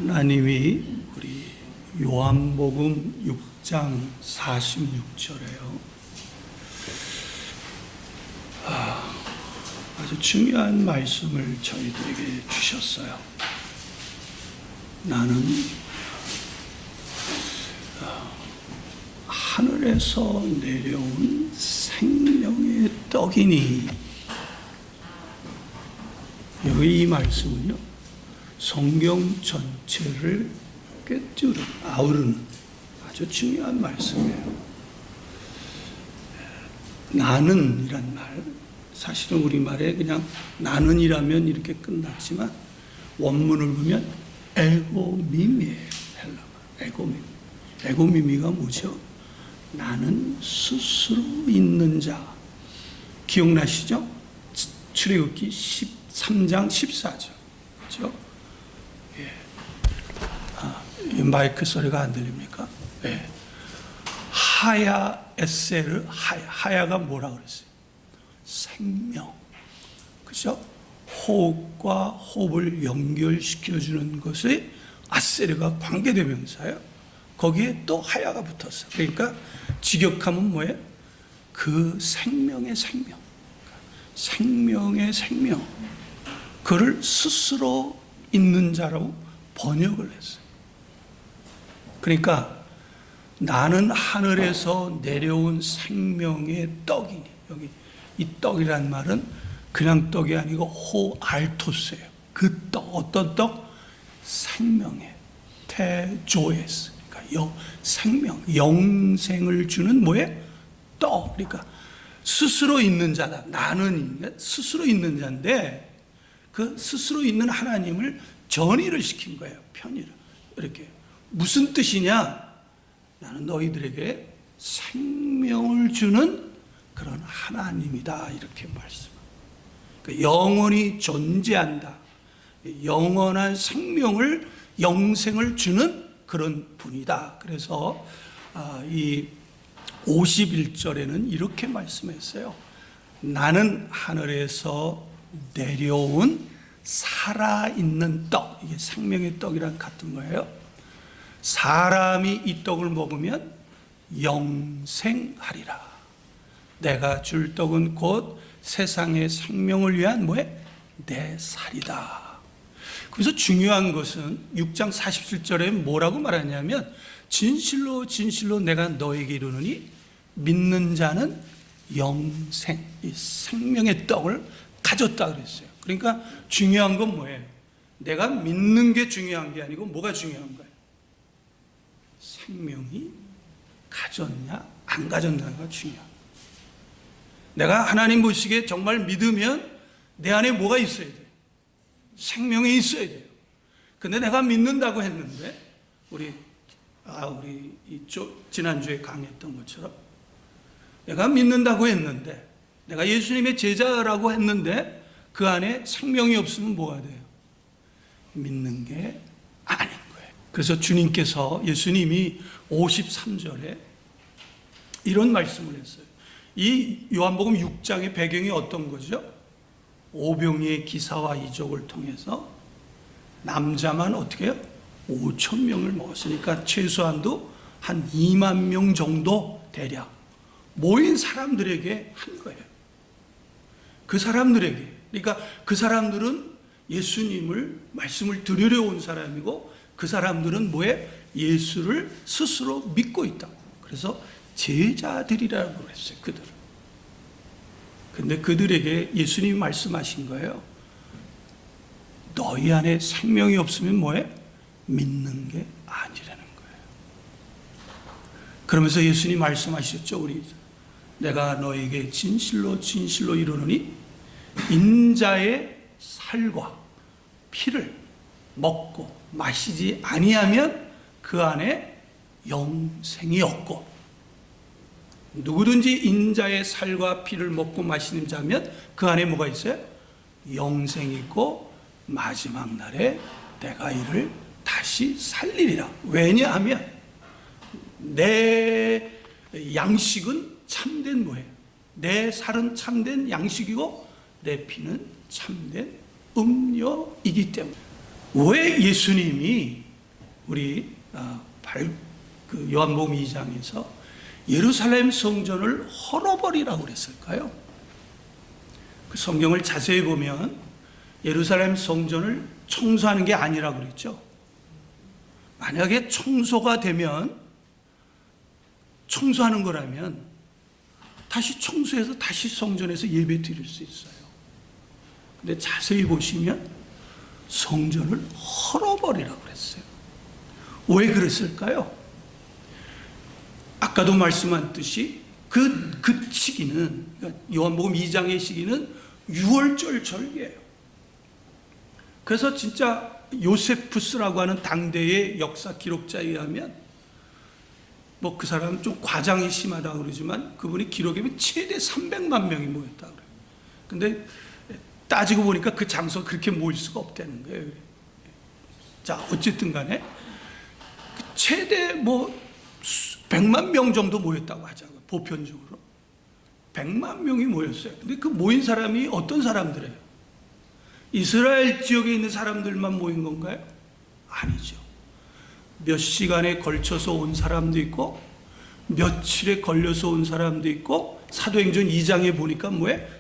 하나님이 우리 요한복음 6장 46절에요. 아주 중요한 말씀을 저희들에게 주셨어요. 나는 하늘에서 내려온 생명의 떡이니. 여기 이 말씀은요, 성경 전체를 꿰뚫은, 아우르는 아주 중요한 말씀이에요. 나는이란 말, 사실은 우리말에 그냥 나는이라면 이렇게 끝났지만 원문을 보면 에고밈이에요. 헬라말 에고밈. 에고밈이가 뭐죠? 나는 스스로 있는 자. 기억나시죠? 출애굽기 13장 14절. 그렇죠? 예. 이 마이크 소리가 안 들립니까? 예. 하야 에세르 하야가 뭐라 그랬어요? 생명. 그죠? 호흡과 호흡을 연결시켜주는 것이 아세르가 관계대명사예요. 거기에 또 하야가 붙었어요. 그러니까 직역하면 뭐예요? 그 생명의 생명. 생명의 생명. 그를 스스로 있는 자라고 번역을 했어요. 그러니까 나는 하늘에서 내려온 생명의 떡이니. 여기 이 떡이란 말은 그냥 떡이 아니고 호알토스예요. 그 떡, 어떤 떡? 생명의 테조에스. 그러니까 생명, 영생을 주는 뭐예요? 떡. 그러니까 스스로 있는 자다. 나는 스스로 있는 자인데 그 스스로 있는 하나님을 전이를 시킨 거예요. 편의를. 이렇게. 무슨 뜻이냐? 나는 너희들에게 생명을 주는 그런 하나님이다. 이렇게 말씀합니다. 그러니까 영원히 존재한다. 영원한 생명을, 영생을 주는 그런 분이다. 그래서 이 51절에는 이렇게 말씀했어요. 나는 하늘에서 내려온 살아있는 떡. 이게 생명의 떡이랑 같은 거예요. 사람이 이 떡을 먹으면 영생하리라. 내가 줄 떡은 곧 세상의 생명을 위한 뭐예요? 내 살이다. 그래서 중요한 것은 6장 47절에 뭐라고 말하냐면 진실로 진실로 내가 너에게 이르노니 믿는 자는 영생, 이 생명의 떡을 가졌다 그랬어요. 그러니까 중요한 건 뭐예요? 내가 믿는 게 중요한 게 아니고 뭐가 중요한 거예요? 생명이 가졌냐 안 가졌냐가 중요한 거예요. 내가 하나님 보시기에 정말 믿으면 내 안에 뭐가 있어야 돼요? 생명이 있어야 돼요. 근데 내가 믿는다고 했는데 우리 지난주에 강의했던 것처럼 내가 믿는다고 했는데 내가 예수님의 제자라고 했는데 그 안에 생명이 없으면 뭐가 돼요? 믿는 게 아닌 거예요. 그래서 주님께서 예수님이 53절에 이런 말씀을 했어요. 이 요한복음 6장의 배경이 어떤 거죠? 오병이의 기사와 이적을 통해서 남자만 어떻게 해요? 5천 명을 먹었으니까 최소한도 한 2만 명 정도 대략 모인 사람들에게 한 거예요. 그 사람들에게. 그러니까 그 사람들은 예수님을 말씀을 들으려 온 사람이고 그 사람들은 뭐에? 예수를 스스로 믿고 있다. 그래서 제자들이라고 했어요. 그들은. 근데 그들에게 예수님이 말씀하신 거예요. 너희 안에 생명이 없으면 뭐해? 믿는 게 아니라는 거예요. 그러면서 예수님이 말씀하셨죠. 내가 너에게 진실로 진실로 이르노니 인자의 살과 피를 먹고 마시지 아니하면 그 안에 영생이 없고 누구든지 인자의 살과 피를 먹고 마시는 자면 그 안에 뭐가 있어요? 영생이 있고 마지막 날에 내가 이를 다시 살리리라. 왜냐하면 내 양식은 참된 뭐예요? 내 살은 참된 양식이고 내 피는 참된 음료이기 때문에. 왜 예수님이 우리 요한복음 2장에서 예루살렘 성전을 헐어버리라고 그랬을까요? 그 성경을 자세히 보면 예루살렘 성전을 청소하는 게 아니라고 그랬죠. 만약에 청소가 되면, 청소하는 거라면 다시 청소해서 다시 성전에서 예배 드릴 수 있어요. 근데 자세히 보시면 성전을 헐어버리라고 그랬어요. 왜 그랬을까요? 아까도 말씀한 그 시기는, 그러니까 요한복음 2장의 시기는 유월절 절기예요. 그래서 진짜 요세푸스라고 하는 당대의 역사 기록자에 의하면, 뭐 그 사람은 좀 과장이 심하다고 그러지만 그분이 기록에 보면 최대 300만 명이 모였다고 그래요. 근데 따지고 보니까 그 장소가 그렇게 모일 수가 없다는 거예요. 자, 어쨌든 간에 최대 100만 명 정도 모였다고 하자고요. 보편적으로 100만 명이 모였어요. 근데 그 모인 사람이 어떤 사람들이에요? 이스라엘 지역에 있는 사람들만 모인 건가요? 아니죠. 몇 시간에 걸쳐서 온 사람도 있고 며칠에 걸려서 온 사람도 있고, 사도행전 2장에 보니까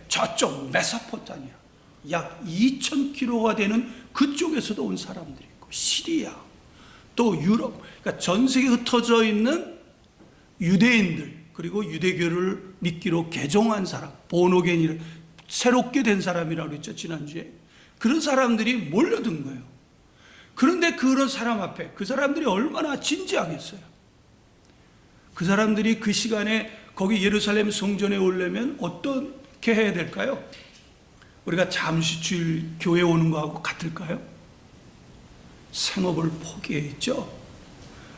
저쪽 메소포타미아 약 2,000km가 되는 그쪽에서도 온 사람들이 있고, 시리아, 또 유럽, 그러니까 전 세계에 흩어져 있는 유대인들, 그리고 유대교를 믿기로 개종한 사람, 본어게인이라 새롭게 된 사람이라고 그랬죠, 지난주에. 그런 사람들이 몰려든 거예요. 그런데 그런 사람 앞에 그 사람들이 얼마나 진지하겠어요. 그 사람들이 그 시간에 거기 예루살렘 성전에 오려면 어떻게 해야 될까요? 우리가 잠시 주일 교회 오는 거하고 같을까요? 생업을 포기했죠.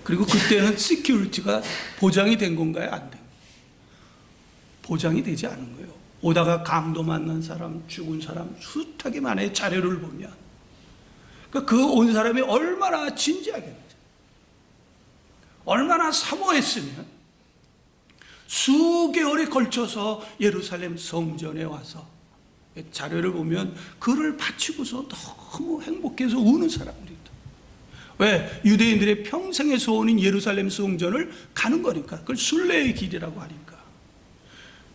그리고 그때는 시큐리티가 보장이 된 건가요? 안 된 거예요. 보장이 되지 않은 거예요. 오다가 강도 만난 사람, 죽은 사람 숱하게 많아요. 자료를 보면. 그러니까 그 온 사람이 얼마나 진지하겠는지, 얼마나 사모했으면 수개월에 걸쳐서 예루살렘 성전에 와서, 자료를 보면 그를 바치고서 너무 행복해서 우는 사람들이 있다. 왜? 유대인들의 평생의 소원인 예루살렘 성전을 가는 거니까. 그걸 순례의 길이라고 하니까.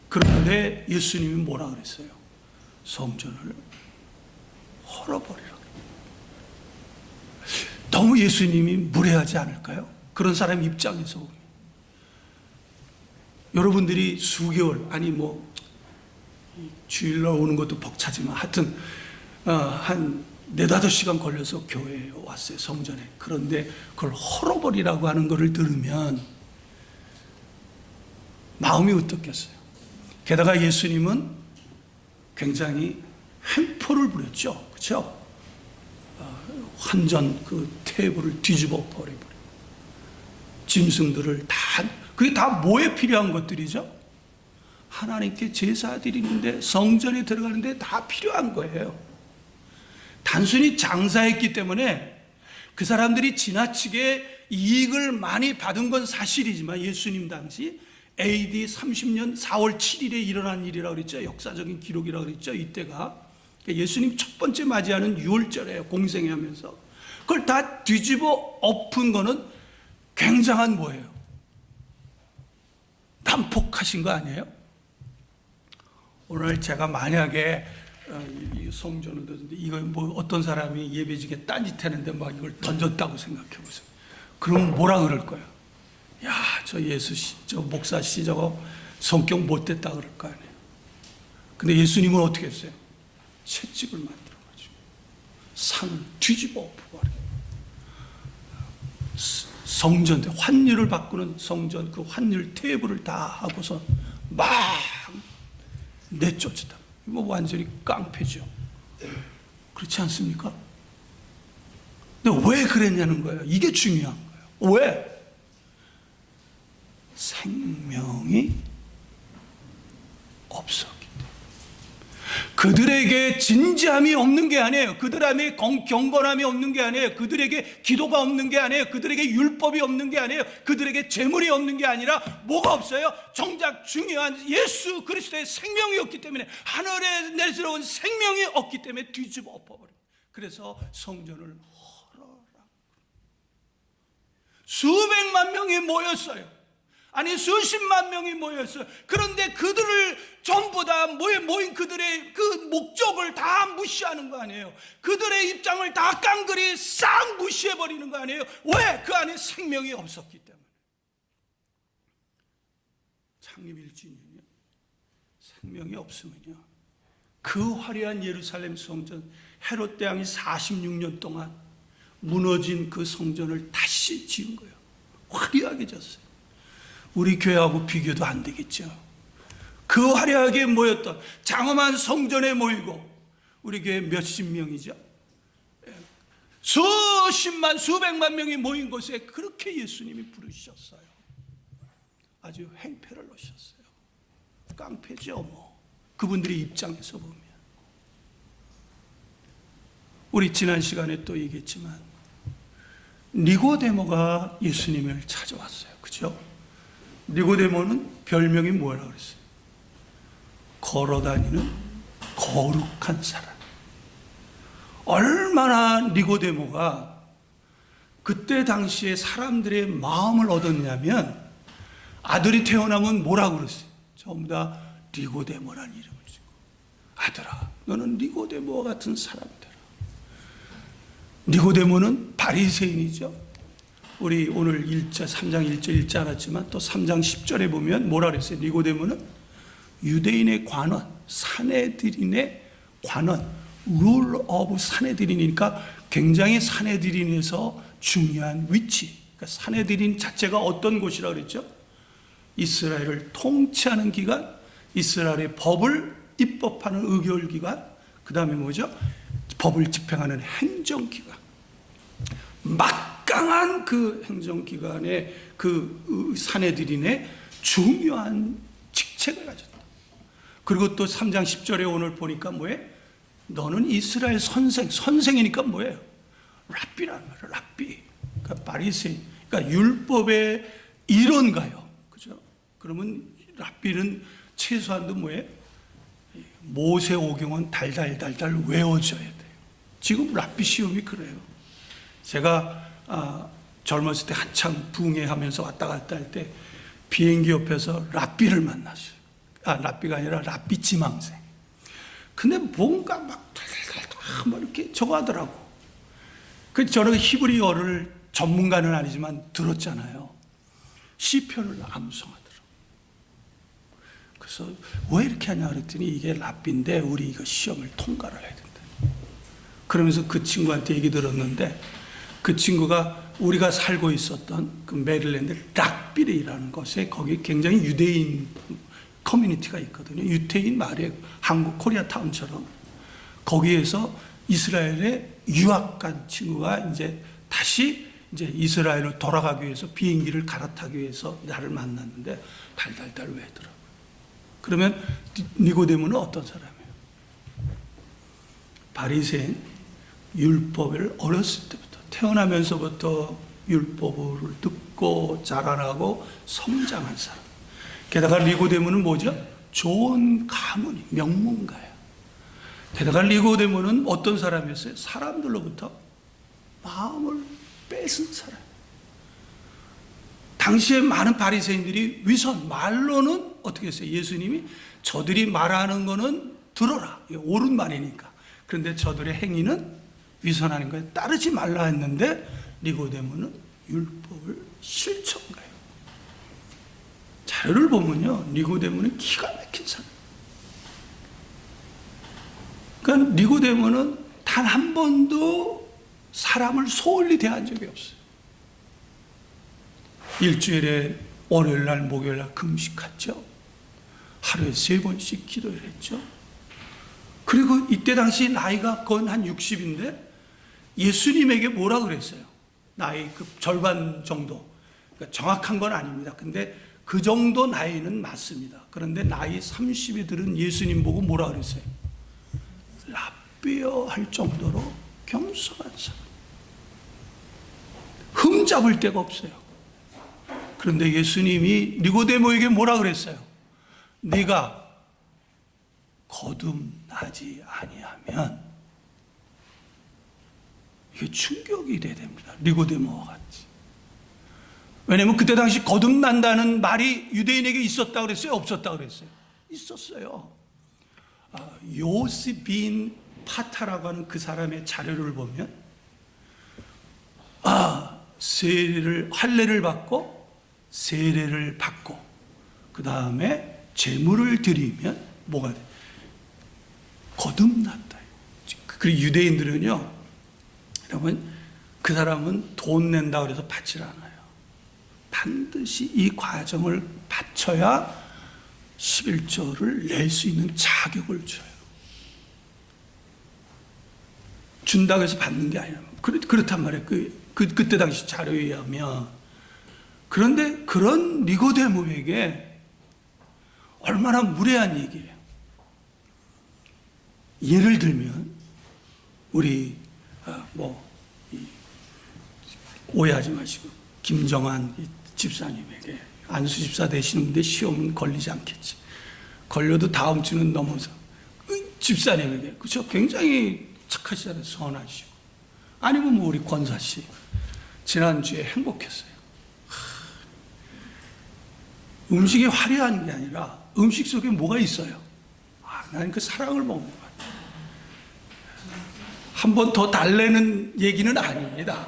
그런데 예수님이 뭐라 그랬어요? 성전을 헐어버리라. 너무 예수님이 무례하지 않을까요? 그런 사람 입장에서 보면. 여러분들이 수개월, 아니 주일날 오는 것도 벅차지만 하여튼 한 4-5시간 걸려서 교회에 왔어요, 성전에. 그런데 그걸 헐어버리라고 하는 것을 들으면 마음이 어떻겠어요? 게다가 예수님은 굉장히 횡포를 부렸죠. 그렇죠? 환전 그 테이블을 뒤집어 버려버리고, 짐승들을 그게 다 뭐에 필요한 것들이죠? 하나님께 제사 드리는데, 성전에 들어가는데 다 필요한 거예요. 단순히 장사했기 때문에 그 사람들이 지나치게 이익을 많이 받은 건 사실이지만, 예수님 당시 AD 30년 4월 7일에 일어난 일이라고 그랬죠. 역사적인 기록이라고 그랬죠. 이때가 예수님 첫 번째 맞이하는 유월절이에요. 공생애 하면서. 그걸 다 뒤집어 엎은 거는 굉장한 뭐예요? 난폭하신 거 아니에요? 오늘 제가 만약에 이 성전을 뒀는데, 이거 어떤 사람이 예배직에 딴짓하는데 막 이걸 던졌다고 생각해 보세요. 그럼 뭐라 그럴 거예요? 야, 저 예수 씨, 저 목사 씨, 저거 성격 못됐다 그럴 거 아니에요. 근데 예수님은 어떻게 했어요? 채찍을 만들어가지고 상을 뒤집어 엎어버려요. 성전, 환율을 바꾸는 성전, 그 환율 테이블을 다 하고서 막 내쫓다. 완전히 깡패죠. 그렇지 않습니까? 근데 왜 그랬냐는 거예요. 이게 중요한 거예요. 왜? 생명이 없었기 때문에. 그들에게 진지함이 없는 게 아니에요. 그들에게 경건함이 없는 게 아니에요. 그들에게 기도가 없는 게 아니에요. 그들에게 율법이 없는 게 아니에요. 그들에게 재물이 없는 게 아니라 뭐가 없어요? 정작 중요한 예수 그리스도의 생명이 없기 때문에, 하늘에 내려온 생명이 없기 때문에 뒤집어 엎어버려요. 그래서 성전을 헐어라. 수백만 명이 모였어요. 아니 수십만 명이 모였어요. 그런데 그들을 전부 다 모인 그들의 그 목적을 다 무시하는 거 아니에요. 그들의 입장을 다 깡그리 싹 무시해버리는 거 아니에요. 왜? 그 안에 생명이 없었기 때문에. 창립 1주년이요, 생명이 없으면요, 그 화려한 예루살렘 성전, 헤롯 대왕이 46년 동안 무너진 그 성전을 다시 지은 거예요. 화려하게 졌어요. 우리 교회하고 비교도 안 되겠죠. 그 화려하게 모였던 장엄한 성전에 모이고, 우리 교회 몇십 명이죠? 수십만 수백만 명이 모인 곳에 그렇게 예수님이 부르셨어요. 아주 행패를 놓으셨어요. 깡패죠 뭐, 그분들의 입장에서 보면. 우리 지난 시간에 또 얘기했지만 니고데모가 예수님을 찾아왔어요. 그죠? 니고데모는 별명이 뭐라고 그랬어요? 걸어다니는 거룩한 사람. 얼마나 니고데모가 그때 당시에 사람들의 마음을 얻었냐면, 아들이 태어나면 뭐라고 그랬어요? 전부 다 니고데모라는 이름을 주고, 아들아 너는 니고데모와 같은 사람이 되라. 니고데모는 바리새인이죠. 우리 오늘 3장 1절 읽지 않았지만 또 3장 10절에 보면 뭐라 그랬어요? 니고데모는 유대인의 관원, 사내들인의 관원, 룰 오브 사내들인이니까 굉장히 사내들인에서 중요한 위치. 그러니까 사내들인 자체가 어떤 곳이라고 그랬죠? 이스라엘을 통치하는 기관, 이스라엘의 법을 입법하는 의결기관, 그 다음에 뭐죠? 법을 집행하는 행정기관. 막강한 그 행정기관의 그 사내들인의 중요한 직책을 가졌다. 그리고 또 3장 10절에 오늘 보니까 뭐예요? 너는 이스라엘 선생이니까 뭐예요? 랍비란 말이에요. 랍비. 그러니까 바리새인. 그러니까 율법의 이론가요. 그죠? 그러면 랍비는 최소한도 뭐예요? 모세오경은 달달달달 외워져야 돼요. 지금 랍비 시험이 그래요. 제가 젊었을 때 한창 붕해하면서 왔다 갔다 할 때 비행기 옆에서 랍비를 만났어요. 랍비가 아니라 랍비 지망생. 근데 뭔가 막 이렇게 저거 하더라고. 그래서 저는 히브리어를 전문가는 아니지만 들었잖아요. 시편을 암송하더라고. 그래서 왜 이렇게 하냐 그랬더니 이게 랍비인데 우리 이거 시험을 통과를 해야 된다. 그러면서 그 친구한테 얘기 들었는데, 그 친구가 우리가 살고 있었던 그 메릴랜드 락빌이라는 곳에 거기 굉장히 유대인 커뮤니티가 있거든요. 유태인 마을에 한국 코리아타운처럼 거기에서 이스라엘에 유학 간 친구가 이제 다시 이제 이스라엘로 돌아가기 위해서 비행기를 갈아타기 위해서 나를 만났는데 달달달 외더라고요. 그러면 니고데모는 어떤 사람이에요? 바리새인, 율법을 어렸을 때부터 태어나면서부터 율법을 듣고 자라나고 성장한 사람. 게다가 니고데모는 뭐죠? 좋은 가문이, 명문가예요. 게다가 니고데모는 어떤 사람이었어요? 사람들로부터 마음을 뺏은 사람. 당시에 많은 바리새인들이 말로는 어떻게 했어요? 예수님이 저들이 말하는 거는 들어라, 옳은 말이니까. 그런데 저들의 행위는 위선하는 거에 따르지 말라 했는데, 니고데모는 율법을 실천가요. 자료를 보면요, 니고데모는 기가 막힌 사람. 그러니까 니고데모는 단 한 번도 사람을 소홀히 대한 적이 없어요. 일주일에 월요일날 목요일날 금식했죠. 하루에 3번씩 기도를 했죠. 그리고 이때 당시 나이가 건 한 60인데 예수님에게 뭐라 그랬어요? 나이 그 절반 정도. 그러니까 정확한 건 아닙니다. 근데 그 정도 나이는 맞습니다. 그런데 나이 30이 들은 예수님 보고 뭐라 그랬어요? 랍비여 할 정도로 겸손한 사람. 흠잡을 데가 없어요. 그런데 예수님이 니고데모에게 뭐라 그랬어요? 네가 거듭나지 아니하면, 이게 충격이 돼야 됩니다. 니고데모와 같이. 왜냐하면 그때 당시 거듭난다는 말이 유대인에게 있었다 그랬어요? 없었다 그랬어요? 있었어요. 요스빈 파타라고 하는 그 사람의 자료를 보면 할례를 받고 세례를 받고 그 다음에 제물을 드리면 뭐가 돼? 거듭났다. 그리고 유대인들은요, 여러분, 그 사람은 돈 낸다 그래서 받질 않아요. 반드시 이 과정을 바쳐야 11조를 낼 수 있는 자격을 줘요. 준다고 해서 받는 게 아니라 그렇단 말이에요. 그때 당시 자료에 의하면. 그런데 그런 니고데모에게 얼마나 무례한 얘기예요. 예를 들면 우리 오해하지 마시고 김정한 집사님에게 안수 집사 되시는데 시험은 걸리지 않겠지. 걸려도 다음 주는 넘어서 집사님에게 그렇죠. 굉장히 착하시잖아요. 선하시고. 아니면 우리 권사 씨 지난주에 행복했어요. 음식이 화려한 게 아니라 음식 속에 뭐가 있어요? 나는 그 사랑을 먹는 것 같아요. 한 번 더 달래는 얘기는 아닙니다.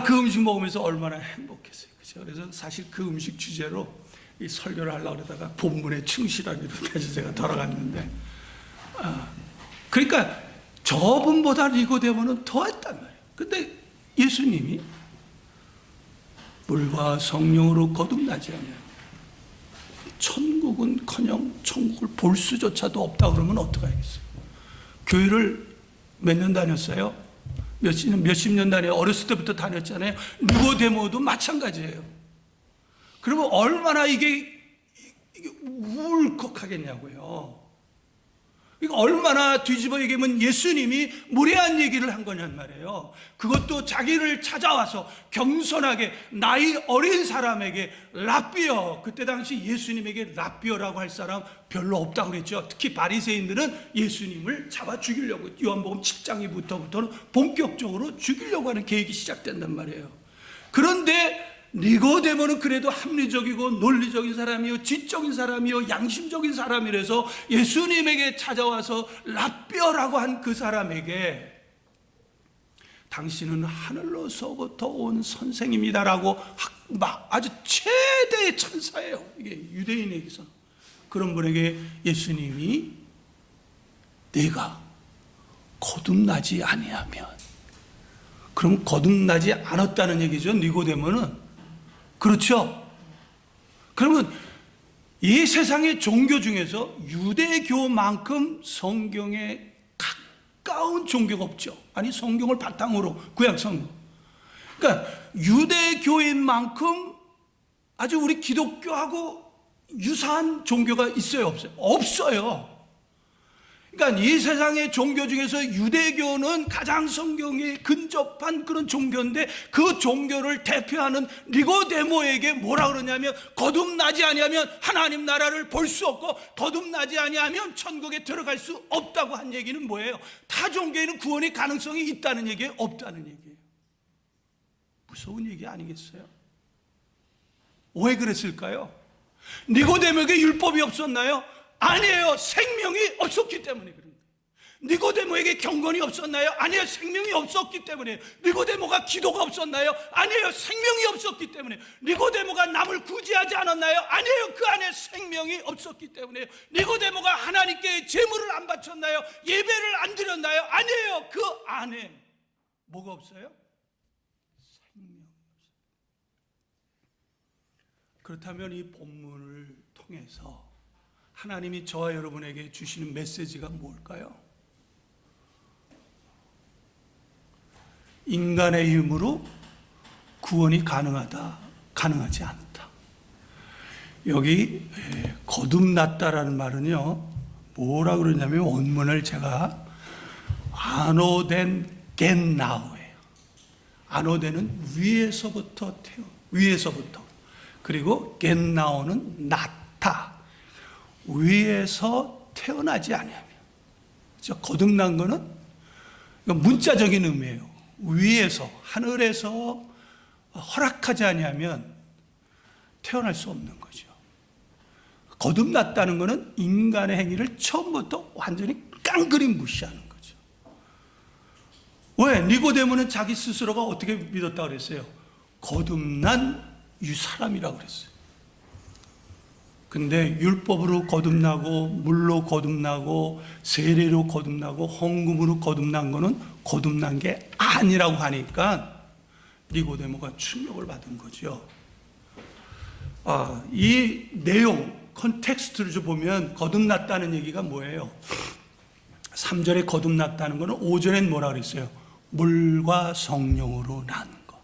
그 음식 먹으면서 얼마나 행복했어요. 그렇죠? 그래서 사실 그 음식 주제로 이 설교를 하려고 그러다가 본문에 충실하기로 해서 제가 돌아갔는데, 그러니까 저분보다 니고데모는 더 했단 말이에요. 근데 예수님이 물과 성령으로 거듭나지 않으면 천국은커녕 천국을 볼 수조차도 없다 그러면 어떡하겠어요? 교회를 몇 년 다녔어요? 몇십 년 다녀요. 어렸을 때부터 다녔잖아요. 니고데모도 마찬가지예요. 그러면 얼마나 이게 울컥하겠냐고요. 이거 얼마나 뒤집어 얘기하면 예수님이 무례한 얘기를 한 거냔 말이에요. 그것도 자기를 찾아와서 겸손하게 나이 어린 사람에게 랍비어, 그때 당시 예수님에게 랍비어라고 할 사람 별로 없다고 그랬죠. 특히 바리새인들은 예수님을 잡아 죽이려고, 요한복음 7장부터는 본격적으로 죽이려고 하는 계획이 시작된단 말이에요. 그런데 니고데모는 그래도 합리적이고 논리적인 사람이요, 지적인 사람이요, 양심적인 사람이라서 예수님에게 찾아와서 랍비어라고 한 그 사람에게 당신은 하늘로서부터 온 선생입니다라고 아주 최대의 천사예요. 이게 유대인에게서. 그런 분에게 예수님이 내가 거듭나지 아니하면, 그럼 거듭나지 않았다는 얘기죠. 니고데모는. 그렇죠? 그러면 이 세상의 종교 중에서 유대교만큼 성경에 가까운 종교가 없죠. 아니, 성경을 바탕으로, 구약 성경. 그러니까 유대교인 만큼 아주 우리 기독교하고 유사한 종교가 있어요, 없어요? 없어요. 그러니까 이 세상의 종교 중에서 유대교는 가장 성경에 근접한 그런 종교인데, 그 종교를 대표하는 니고데모에게 뭐라 그러냐면, 거듭나지 아니하면 하나님 나라를 볼 수 없고 거듭나지 아니하면 천국에 들어갈 수 없다고 한 얘기는 뭐예요? 타 종교에는 구원의 가능성이 있다는 얘기예요, 없다는 얘기예요? 무서운 얘기 아니겠어요? 왜 그랬을까요? 니고데모에게 율법이 없었나요? 아니에요. 생명이 없었기 때문에 그런 거예요. 니고데모에게 경건이 없었나요? 아니에요. 생명이 없었기 때문에. 니고데모가 기도가 없었나요? 아니에요. 생명이 없었기 때문에. 니고데모가 남을 구제하지 않았나요? 아니에요. 그 안에 생명이 없었기 때문에. 니고데모가 하나님께 제물을 안 바쳤나요? 예배를 안 드렸나요? 아니에요. 그 안에 뭐가 없어요? 생명이 없어요. 그렇다면 이 본문을 통해서 하나님이 저와 여러분에게 주시는 메시지가 뭘까요? 인간의 힘으로 구원이 가능하지 않다. 여기 거듭났다라는 말은요, 뭐라 그러냐면 원문을 제가 아노덴 겐나오예요. 아노덴은 위에서부터 그리고 겐나오는 낳다. 위에서 태어나지 아니하면. 거듭난 거는 문자적인 의미예요. 위에서, 하늘에서 허락하지 아니하면 태어날 수 없는 거죠. 거듭났다는 것은 인간의 행위를 처음부터 완전히 깡그리 무시하는 거죠. 왜? 니고데모는 자기 스스로가 어떻게 믿었다고 그랬어요? 거듭난 사람이라고 그랬어요. 근데 율법으로 거듭나고 물로 거듭나고 세례로 거듭나고 헌금으로 거듭난 거는 거듭난 게 아니라고 하니까 니고데모가 충격을 받은 거죠. 이 내용 컨텍스트를 좀 보면 거듭났다는 얘기가 뭐예요? 3절에 거듭났다는 거는 5절엔 뭐라 그랬어요? 물과 성령으로 난 거.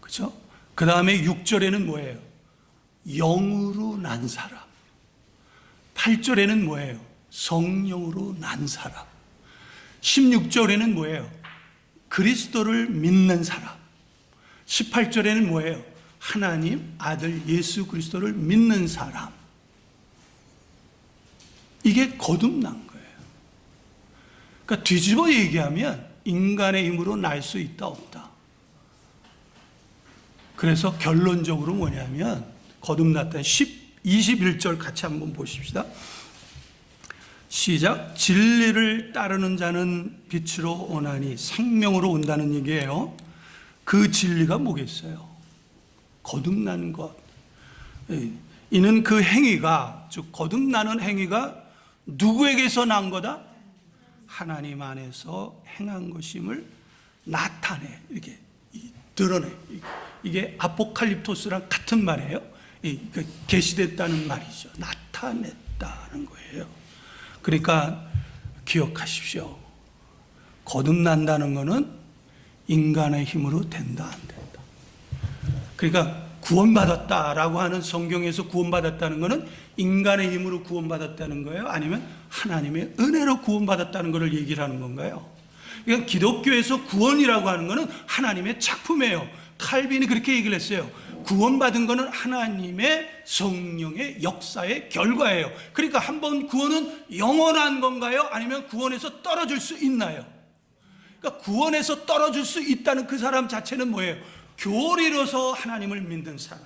그렇죠? 그 다음에 6절에는 뭐예요? 영으로 난 사람. 8절에는 뭐예요? 성령으로 난 사람. 16절에는 뭐예요? 그리스도를 믿는 사람. 18절에는 뭐예요? 하나님 아들 예수 그리스도를 믿는 사람. 이게 거듭난 거예요. 그러니까 뒤집어 얘기하면 인간의 힘으로 날 수 있다 없다. 그래서 결론적으로 뭐냐면 거듭났다. 21절 같이 한번 보십시다. 시작. 진리를 따르는 자는 빛으로 오나니 생명으로 온다는 얘기예요. 그 진리가 뭐겠어요? 거듭난 것. 이는 그 행위가, 즉 거듭나는 행위가 누구에게서 난 거다? 하나님 안에서 행한 것임을 나타내, 이렇게 드러내. 이게 아포칼립토스랑 같은 말이에요. 계시됐다는 말이죠. 나타냈다는 거예요. 그러니까 기억하십시오. 거듭난다는 것은 인간의 힘으로 된다 안 된다. 그러니까 구원받았다라고 하는 성경에서 구원받았다는 것은 인간의 힘으로 구원받았다는 거예요? 아니면 하나님의 은혜로 구원받았다는 것을 얘기를 하는 건가요? 그러니까 기독교에서 구원이라고 하는 것은 하나님의 작품이에요. 칼빈이 그렇게 얘기를 했어요. 구원받은 것은 하나님의 성령의 역사의 결과예요. 그러니까 한번 구원은 영원한 건가요? 아니면 구원에서 떨어질 수 있나요? 그러니까 구원에서 떨어질 수 있다는 그 사람 자체는 뭐예요? 교리로서 하나님을 믿는 사람.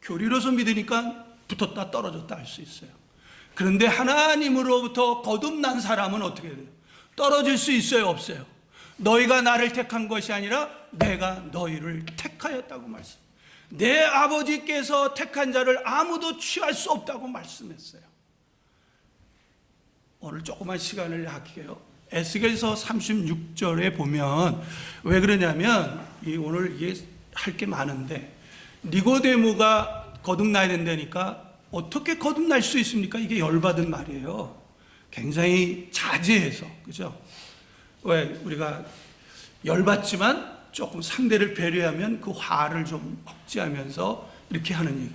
교리로서 믿으니까 붙었다 떨어졌다 할 수 있어요. 그런데 하나님으로부터 거듭난 사람은 어떻게 돼요? 떨어질 수 있어요, 없어요? 너희가 나를 택한 것이 아니라 내가 너희를 택하였다고 말씀. 내 아버지께서 택한 자를 아무도 취할 수 없다고 말씀했어요. 오늘 조그만 시간을 할게요. 에스겔서 36절에 보면 왜 그러냐면 오늘 이게 할 게 많은데 니고데모가 거듭나야 된다니까 어떻게 거듭날 수 있습니까? 이게 열받은 말이에요. 굉장히 자제해서, 그죠? 왜 우리가 열받지만 조금 상대를 배려하면 그 화를 좀 억제하면서 이렇게 하는 얘기.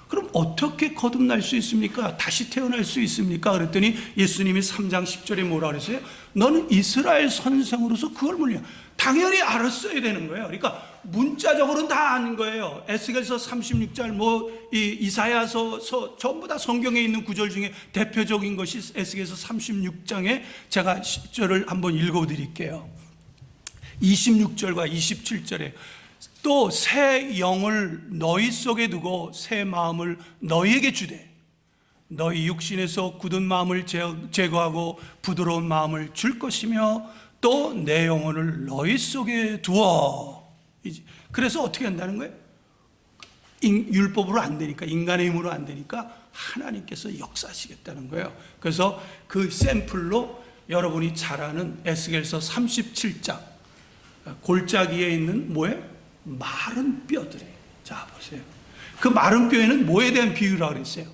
그럼 어떻게 거듭날 수 있습니까? 다시 태어날 수 있습니까? 그랬더니 예수님이 3장 10절에 뭐라 그랬어요? 너는 이스라엘 선생으로서 그걸 몰라. 당연히 알았어야 되는 거예요. 그러니까 문자적으로는 다 아는 거예요. 에스겔서 36절, 이사야서 전부 다 성경에 있는 구절 중에 대표적인 것이 에스겔서 36장에 제가 10절을 한번 읽어드릴게요. 26절과 27절에 또 새 영을 너희 속에 두고 새 마음을 너희에게 주되 너희 육신에서 굳은 마음을 제거하고 부드러운 마음을 줄 것이며 또 내 영혼을 너희 속에 두어. 그래서 어떻게 한다는 거예요? 율법으로 안 되니까, 인간의 힘으로 안 되니까 하나님께서 역사하시겠다는 거예요. 그래서 그 샘플로 여러분이 잘 아는 에스겔서 37장 골짜기에 있는 뭐예요? 마른 뼈들이. 자 보세요. 그 마른 뼈에는 뭐에 대한 비유라고 그랬어요?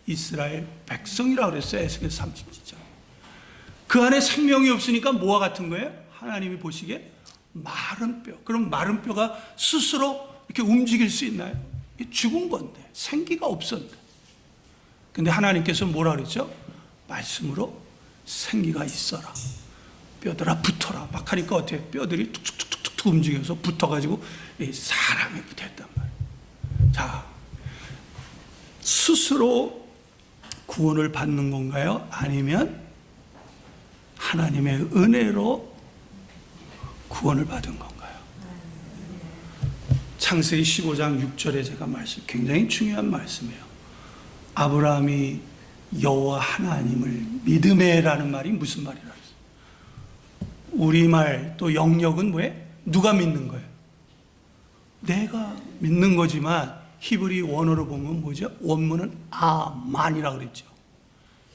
이스라엘 백성이라고 그랬어요. 에스겔 37장. 그 안에 생명이 없으니까 뭐와 같은 거예요? 하나님이 보시기에 마른 뼈. 그럼 마른 뼈가 스스로 이렇게 움직일 수 있나요? 죽은 건데, 생기가 없었는데. 근데 하나님께서 뭐라 그랬죠? 말씀으로 생기가 있어라. 뼈들아 붙어라. 막 하니까 어떻게 뼈들이 툭툭툭툭 움직여서 붙어가지고 사람이 됐단 말이에요. 자, 스스로 구원을 받는 건가요? 아니면 하나님의 은혜로 구원을 받은 건가요? 창세기 15장 6절에 제가 말씀, 굉장히 중요한 말씀이에요. 아브라함이 여호와 하나님을 믿음에라는 말이 무슨 말이라 그랬어요? 우리말 또 영역은 뭐예요? 누가 믿는 거예요? 내가 믿는 거지만 히브리 원어로 보면 뭐죠? 원문은 아만이라 그랬죠.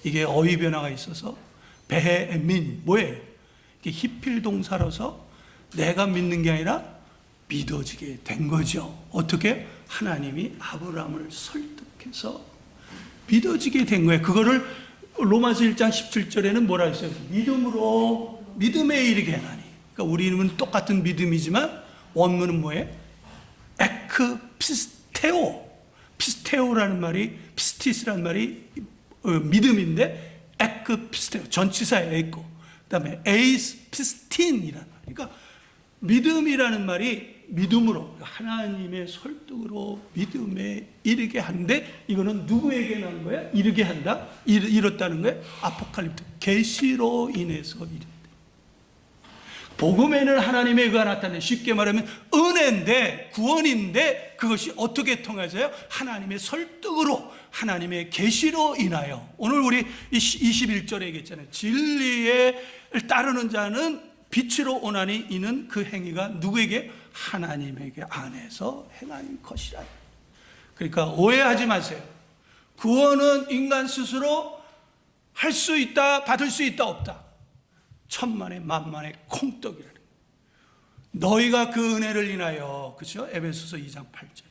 이게 어휘 변화가 있어서 베헤민 뭐예요? 이게 히필 동사로서 내가 믿는 게 아니라 믿어지게 된 거죠. 어떻게? 하나님이 아브라함을 설득해서 믿어지게 된 거예요. 그거를 로마서 1장 17절에는 뭐라 했어요? 믿음으로 믿음에 이르게 하나니. 그러니까 우리는 똑같은 믿음이지만 원문은 뭐예요? 에크피스테오. 피스테오라는 말이, 피스티스라는 말이 믿음인데 에크피스테오 전치사에 있고, 그다음에 에이스 피스틴이라는 말. 그러니까 믿음이라는 말이 믿음으로, 하나님의 설득으로 믿음에 이르게 하는데, 이거는 누구에게 난 거야? 이르게 한다? 이뤘다는 거야? 아포칼립토, 계시로 인해서 이른다. 복음에는 하나님의 의가 나타내, 쉽게 말하면 은혜인데, 구원인데, 그것이 어떻게 통해서요? 하나님의 설득으로, 하나님의 계시로 인하여. 오늘 우리 21절에 얘기했잖아요. 진리에 따르는 자는 빛으로 오나니 이는 그 행위가 누구에게? 하나님에게 안에서 행하는 것이라. 그러니까 오해하지 마세요. 구원은 인간 스스로 할 수 있다, 받을 수 있다, 없다. 천만의 만만의 콩떡이라는 거예요. 너희가 그 은혜를 인하여, 그렇죠? 에베소서 2장 8절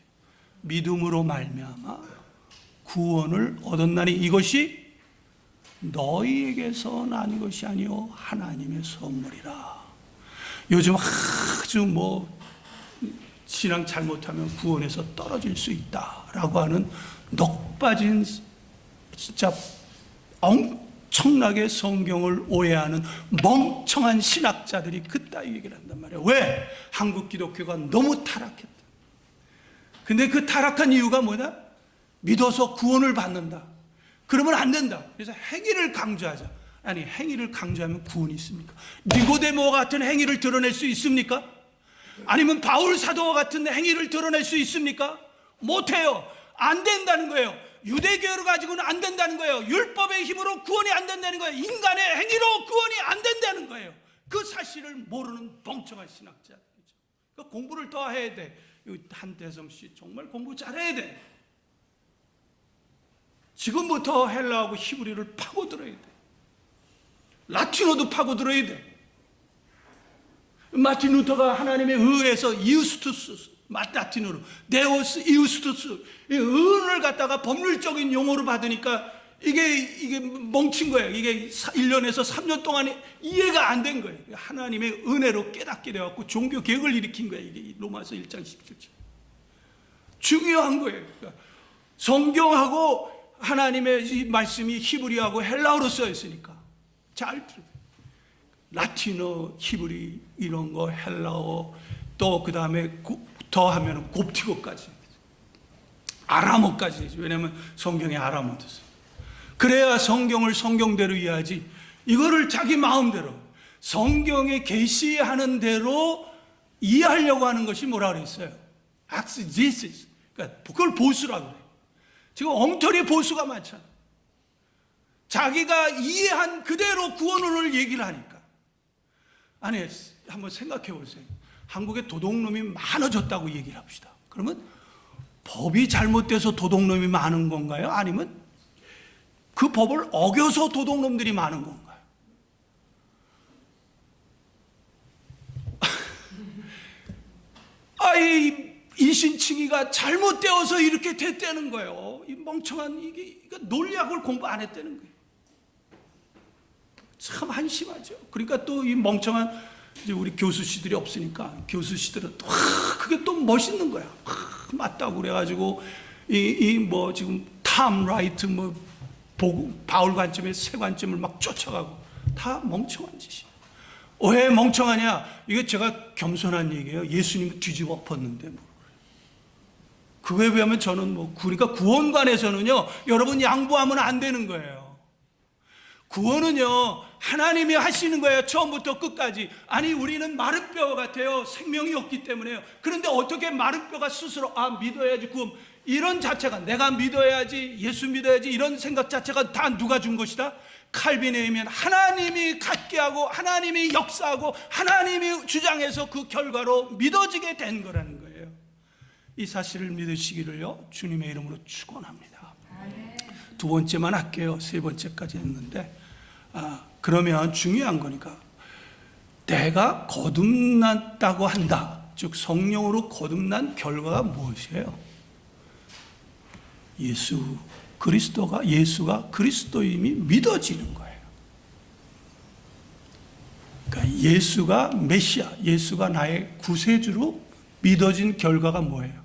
믿음으로 말미암아 구원을 얻었나니 이것이 너희에게서 난 것이 아니요 하나님의 선물이라. 요즘 아주 신앙 잘못하면 구원에서 떨어질 수 있다라고 하는 넋 빠진, 진짜 엄청나게 성경을 오해하는 멍청한 신학자들이 그따위 얘기를 한단 말이에요. 왜? 한국 기독교가 너무 타락했다. 근데 그 타락한 이유가 뭐냐? 믿어서 구원을 받는다. 그러면 안 된다. 그래서 행위를 강조하자. 아니, 행위를 강조하면 구원이 있습니까? 니고데모와 같은 행위를 드러낼 수 있습니까? 아니면 바울 사도와 같은 행위를 드러낼 수 있습니까? 못해요. 안 된다는 거예요. 유대교를 가지고는 안 된다는 거예요. 율법의 힘으로 구원이 안 된다는 거예요. 인간의 행위로 구원이 안 된다는 거예요. 그 사실을 모르는 멍청한 신학자들이죠. 그러니까 공부를 더 해야 돼. 한대성 씨 정말 공부 잘해야 돼. 지금부터 헬라하고 히브리를 파고들어야 돼. 라틴어도 파고들어야 돼. 마틴 루터가 하나님의 의에서 이우스투스, 라틴어로 네오스 이우스투스, 의를 갖다가 법률적인 용어로 받으니까 이게 멍친 거예요. 이게 1년에서 3년 동안 이해가 안 된 거예요. 하나님의 은혜로 깨닫게 되어갖고 종교 개혁을 일으킨 거예요. 이게 로마서 1장 17절. 중요한 거예요. 그러니까 성경하고 하나님의 이 말씀이 히브리하고 헬라어로 써 있으니까 잘 들어요. 라틴어, 히브리 이런 거, 헬라어, 또 그 다음에 더 하면 곱티고까지, 아람어까지. 왜냐하면 성경에 아람어도 있어요. 그래야 성경을 성경대로 이해하지. 이거를 자기 마음대로 성경에 계시하는 대로 이해하려고 하는 것이 뭐라 그랬어요? exegesis. 그러니까 그걸 보수라고 그래요. 지금 엉터리 보수가 많잖아. 자기가 이해한 그대로 구원을 얘기를 하니까. 아니, 한번 생각해 보세요. 한국에 도둑놈이 많아졌다고 얘기를 합시다. 그러면 법이 잘못돼서 도둑놈이 많은 건가요? 아니면 그 법을 어겨서 도둑놈들이 많은 건가요? 이신칭의가 잘못되어서 이렇게 됐다는 거예요. 이 멍청한 이게 논리학을 공부 안 했다는 거예요. 참 한심하죠. 그러니까 또 이 멍청한 이제 우리 교수씨들이 없으니까 교수씨들은 또 그게 또 멋있는 거야. 맞다고 그래가지고 지금 탐 라이트 바울 관점에 새 관점을 막 쫓아가고 다 멍청한 짓이야. 왜 멍청하냐? 이게 제가 겸손한 얘기예요. 예수님 뒤집어 엎었는데 그거에 비하면 저는 그러니까 구원관에서는요, 여러분 양보하면 안 되는 거예요. 구원은요, 하나님이 하시는 거예요. 처음부터 끝까지. 아니 우리는 마른 뼈 같아요. 생명이 없기 때문에요. 그런데 어떻게 마른 뼈가 스스로 믿어야지 구원, 이런 자체가, 내가 믿어야지, 예수 믿어야지, 이런 생각 자체가 다 누가 준 것이다? 칼빈에 의하면 하나님이 갖게 하고 하나님이 역사하고 하나님이 주장해서 그 결과로 믿어지게 된 거라는 거예요. 이 사실을 믿으시기를요 주님의 이름으로 축원합니다. 두 번째만 할게요. 세 번째까지 했는데 그러면 중요한 거니까, 내가 거듭났다고 한다, 즉 성령으로 거듭난 결과가 무엇이에요? 예수가 그리스도임이 믿어지는 거예요. 그러니까 예수가 메시아, 예수가 나의 구세주로 믿어진 결과가 뭐예요?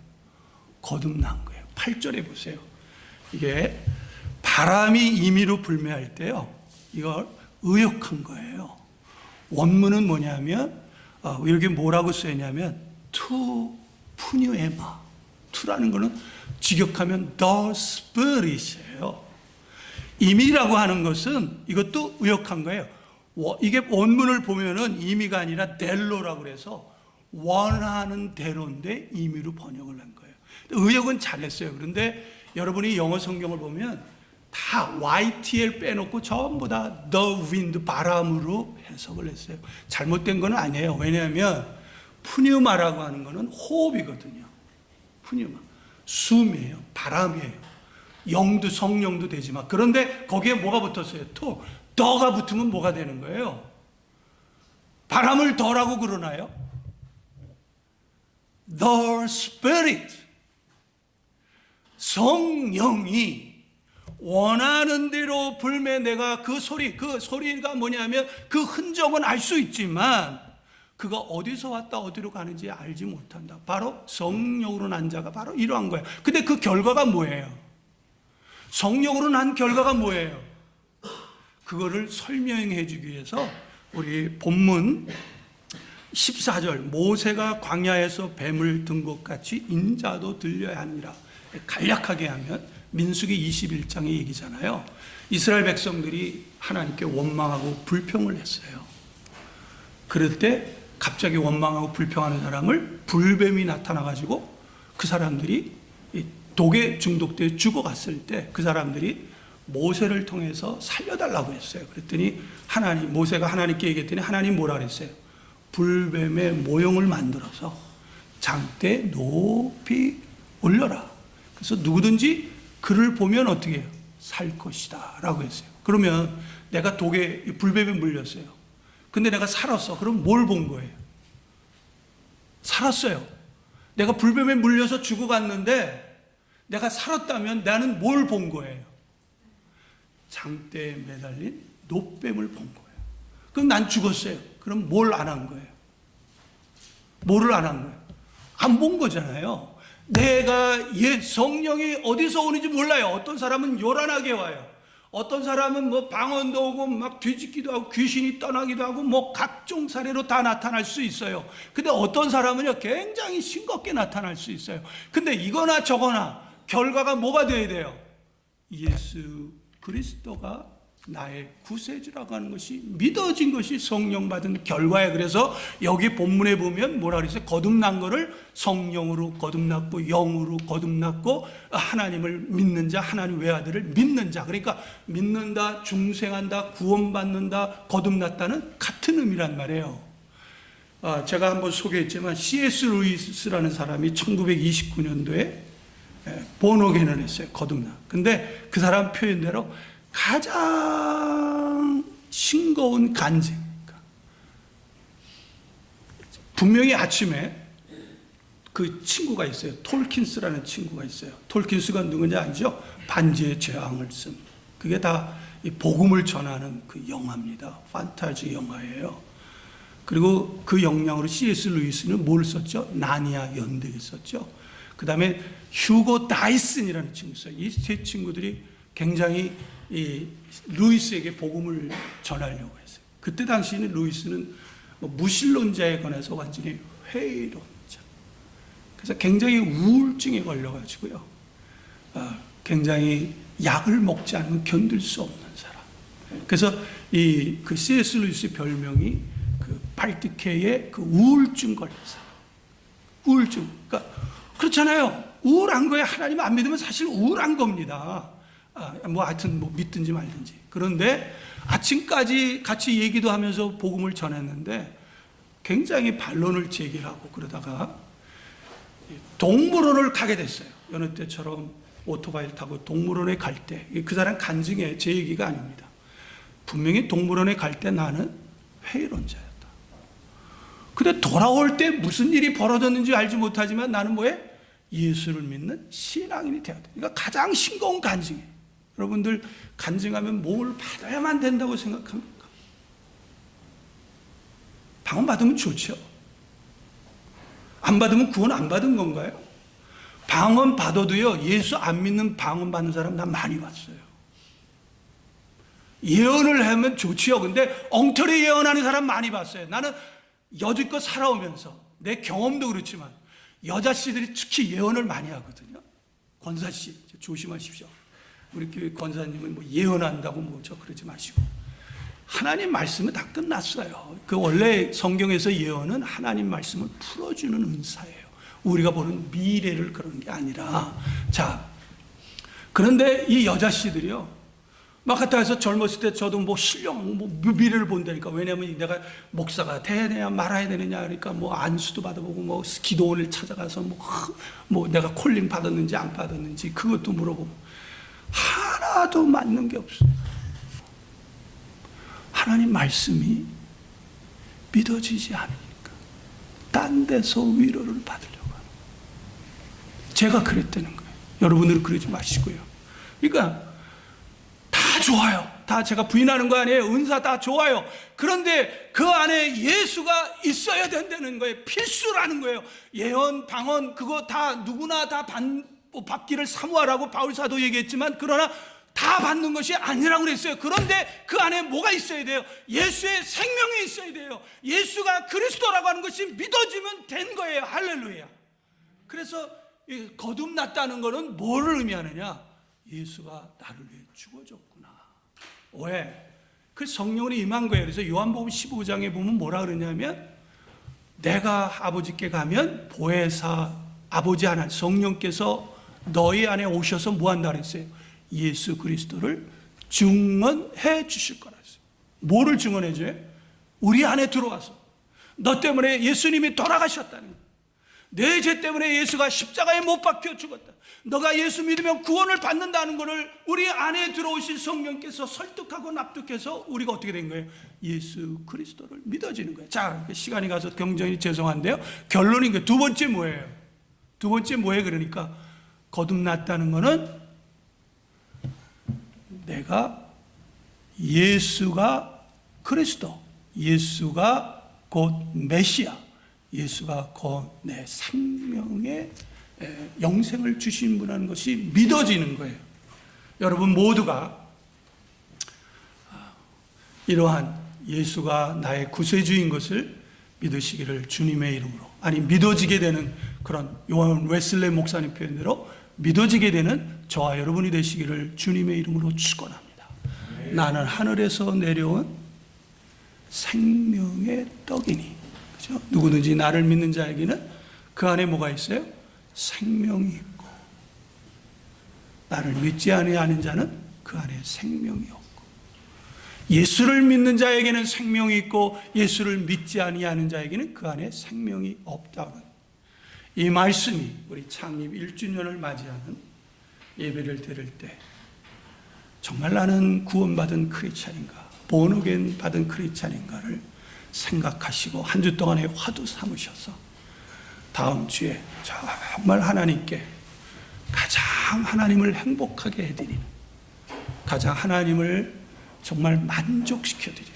거듭난 거예요. 8절에 보세요. 이게 바람이 임의로 불매할 때요, 이걸 의역한 거예요. 원문은 뭐냐면 여기 뭐라고 쓰였냐면 투 푸뉴에마, 투라는 거는 직역하면 the spirit이에요. 임의라고 하는 것은 이것도 의역한 거예요. 이게 원문을 보면은 임의가 아니라 델로라고 그래서 원하는 대로인데 임의로 번역을 한 거예요. 의역은 잘했어요. 그런데 여러분이 영어 성경을 보면 다 YTL 빼놓고 전부 다 the wind, 바람으로 해석을 했어요. 잘못된 건 아니에요. 왜냐하면 푸뉴마라고 하는 거는 호흡이거든요. 푸뉴마, 숨이에요. 바람이에요. 영도 성령도 되지만, 그런데 거기에 뭐가 붙었어요? 더가 붙으면 뭐가 되는 거예요? 바람을 더라고 그러나요? The Spirit, 성령이 원하는 대로 불매, 내가 그 소리가 뭐냐면 그 흔적은 알 수 있지만 그가 어디서 왔다 어디로 가는지 알지 못한다. 바로 성령으로 난 자가 바로 이러한 거예요. 근데 그 결과가 뭐예요? 성령으로 난 결과가 뭐예요? 그거를 설명해 주기 위해서 우리 본문 14절, 모세가 광야에서 뱀을 든 것 같이 인자도 들려야 하니라. 간략하게 하면 민수기 21장의 얘기잖아요. 이스라엘 백성들이 하나님께 원망하고 불평을 했어요. 그럴 때 갑자기 원망하고 불평하는 사람을 불뱀이 나타나가지고 그 사람들이 독에 중독되어 죽어갔을 때 그 사람들이 모세를 통해서 살려달라고 했어요. 그랬더니 모세가 하나님께 얘기했더니 하나님 뭐라 그랬어요? 불뱀의 모형을 만들어서 장대 높이 올려라. 그래서 누구든지 그를 보면 어떻게 해요? 살 것이다 라고 했어요. 그러면 내가 독에 불뱀에 물렸어요. 근데 내가 살았어. 그럼 뭘 본 거예요? 살았어요. 내가 불뱀에 물려서 죽어갔는데 내가 살았다면 나는 뭘 본 거예요? 장대에 매달린 노뱀을 본 거예요. 그럼 난 죽었어요. 그럼 뭘 안 한 거예요? 뭐를 안 한 거예요? 안 본 거잖아요. 내가 성령이 어디서 오는지 몰라요. 어떤 사람은 요란하게 와요. 어떤 사람은 뭐 방언도 오고 막 뒤집기도 하고 귀신이 떠나기도 하고 뭐 각종 사례로 다 나타날 수 있어요. 근데 어떤 사람은요 굉장히 싱겁게 나타날 수 있어요. 근데 이거나 저거나 결과가 뭐가 돼야 돼요? 예수 그리스도가 나의 구세주라고 하는 것이 믿어진 것이 성령 받은 결과예요. 그래서 여기 본문에 보면 뭐라 그랬어요? 거듭난 거를 성령으로 거듭났고 영으로 거듭났고 하나님을 믿는 자, 하나님 외아들을 믿는 자. 그러니까 믿는다, 중생한다, 구원받는다, 거듭났다는 같은 의미란 말이에요. 제가 한번 소개했지만 C.S. 루이스라는 사람이 1929년도에 본어게인을 했어요. 거듭나. 근데 그 사람 표현대로 가장 싱거운 간증. 분명히 아침에 그 친구가 있어요. 톨킨스라는 친구가 있어요. 톨킨스가 누구냐 알죠? 반지의 제왕을 쓴. 그게 다 이 복음을 전하는 그 영화입니다. 판타지 영화예요. 그리고 그 영향으로 C.S. 루이스는 뭘 썼죠? 나니아 연대를 썼죠. 그 다음에 휴고 다이슨이라는 친구 있어요. 이 세 친구들이 굉장히 이 루이스에게 복음을 전하려고 했어요. 그때 당시에는 루이스는 무신론자에 관해서 완전히 회의론자. 그래서 굉장히 우울증에 걸려가지고요. 굉장히 약을 먹지 않으면 견딜 수 없는 사람. 그래서 그 C.S. 루이스 별명이 그 발트케의 그 우울증 걸려서 우울증. 그러니까 그렇잖아요. 우울한 거에 하나님 안 믿으면 사실 우울한 겁니다. 하여튼 믿든지 말든지. 그런데 아침까지 같이 얘기도 하면서 복음을 전했는데 굉장히 반론을 제기하고 그러다가 동물원을 가게 됐어요. 여느 때처럼 오토바이를 타고 동물원에 갈 때, 그 사람 간증해, 제 얘기가 아닙니다. 분명히 동물원에 갈 때 나는 회의론자였다. 근데 돌아올 때 무슨 일이 벌어졌는지 알지 못하지만 나는 뭐해? 예수를 믿는 신앙인이 되었다. 그러니까 가장 싱거운 간증이에요. 여러분들 간증하면 뭘 받아야만 된다고 생각합니까? 방언 받으면 좋죠. 안 받으면 구원 안 받은 건가요? 방언 받아도요, 예수 안 믿는 방언 받는 사람 난 많이 봤어요. 예언을 하면 좋지요. 근데 엉터리 예언하는 사람 많이 봤어요. 나는 여지껏 살아오면서 내 경험도 그렇지만 여자씨들이 특히 예언을 많이 하거든요. 권사씨 조심하십시오. 우리 교회 권사님은 뭐 예언한다고 저 그러지 마시고, 하나님 말씀은 다 끝났어요. 그 원래 성경에서 예언은 하나님 말씀을 풀어주는 은사예요. 우리가 보는 미래를 그런 게 아니라. 자, 그런데 이 여자씨들이요, 막 갔다 해서 젊었을 때 저도 뭐 신령, 미래를 본다니까. 왜냐면 내가 목사가 돼야 되냐 말아야 되느냐, 그러니까 뭐 안수도 받아보고 뭐 기도원을 찾아가서 뭐 내가 콜링 받았는지 안 받았는지 그것도 물어보고 하나도 맞는 게 없어요. 하나님 말씀이 믿어지지 않으니까 딴 데서 위로를 받으려고 합니다. 제가 그랬다는 거예요. 여러분들은 그러지 마시고요. 그러니까 다 좋아요. 다 제가 부인하는 거 아니에요. 은사 다 좋아요. 그런데 그 안에 예수가 있어야 된다는 거예요. 필수라는 거예요. 예언, 방언 그거 다 누구나 다 받기를 사모하라고 바울사도 얘기했지만, 그러나 다 받는 것이 아니라고 그랬어요. 그런데 그 안에 뭐가 있어야 돼요? 예수의 생명이 있어야 돼요. 예수가 그리스도라고 하는 것이 믿어지면 된 거예요. 할렐루야. 그래서 거듭났다는 것은 뭐를 의미하느냐? 예수가 나를 위해 죽어졌구나. 왜? 그 성령으로 임한 거예요. 그래서 요한복음 15장에 보면 뭐라 그러냐면, 내가 아버지께 가면 보혜사 아버지 하나 성령께서 너희 안에 오셔서 뭐 한다 그랬어요? 예수 그리스도를 증언해 주실 거라 했어요. 뭐를 증언해 줘요? 우리 안에 들어와서 너 때문에 예수님이 돌아가셨다는 거예요. 내 죄 때문에 예수가 십자가에 못 박혀 죽었다. 너가 예수 믿으면 구원을 받는다는 것을 우리 안에 들어오신 성령께서 설득하고 납득해서 우리가 어떻게 된 거예요? 예수 그리스도를 믿어지는 거예요. 자, 시간이 가서 굉장히 죄송한데요, 결론인 거예요. 두 번째 뭐예요? 두 번째 뭐예요? 그러니까 거듭났다는 것은 내가 예수가 그리스도, 예수가 곧 메시아, 예수가 곧 내 생명의 영생을 주신 분이라는 것이 믿어지는 거예요. 여러분 모두가 이러한 예수가 나의 구세주인 것을 믿으시기를 주님의 이름으로, 아니 믿어지게 되는 그런 요한 웨슬레 목사님 표현대로 믿어지게 되는 저와 여러분이 되시기를 주님의 이름으로 축원합니다. 나는 하늘에서 내려온 생명의 떡이니. 그죠? 누구든지 나를 믿는 자에게는 그 안에 뭐가 있어요? 생명이 있고, 나를 믿지 아니하는 자는 그 안에 생명이 없고, 예수를 믿는 자에게는 생명이 있고 예수를 믿지 아니하는 자에게는 그 안에 생명이 없다는 이 말씀이 우리 창립 1주년을 맞이하는 예배를 드릴 때 정말 나는 구원받은 크리스찬인가, 본어겐 받은 크리스찬인가를 생각하시고 한 주 동안의 화두 삼으셔서 다음 주에 정말 하나님께 가장 하나님을 행복하게 해드리는, 가장 하나님을 정말 만족시켜드리는,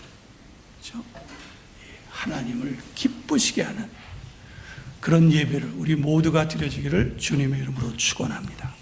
그렇죠? 하나님을 기쁘시게 하는 그런 예배를 우리 모두가 드려지기를 주님의 이름으로 축원합니다.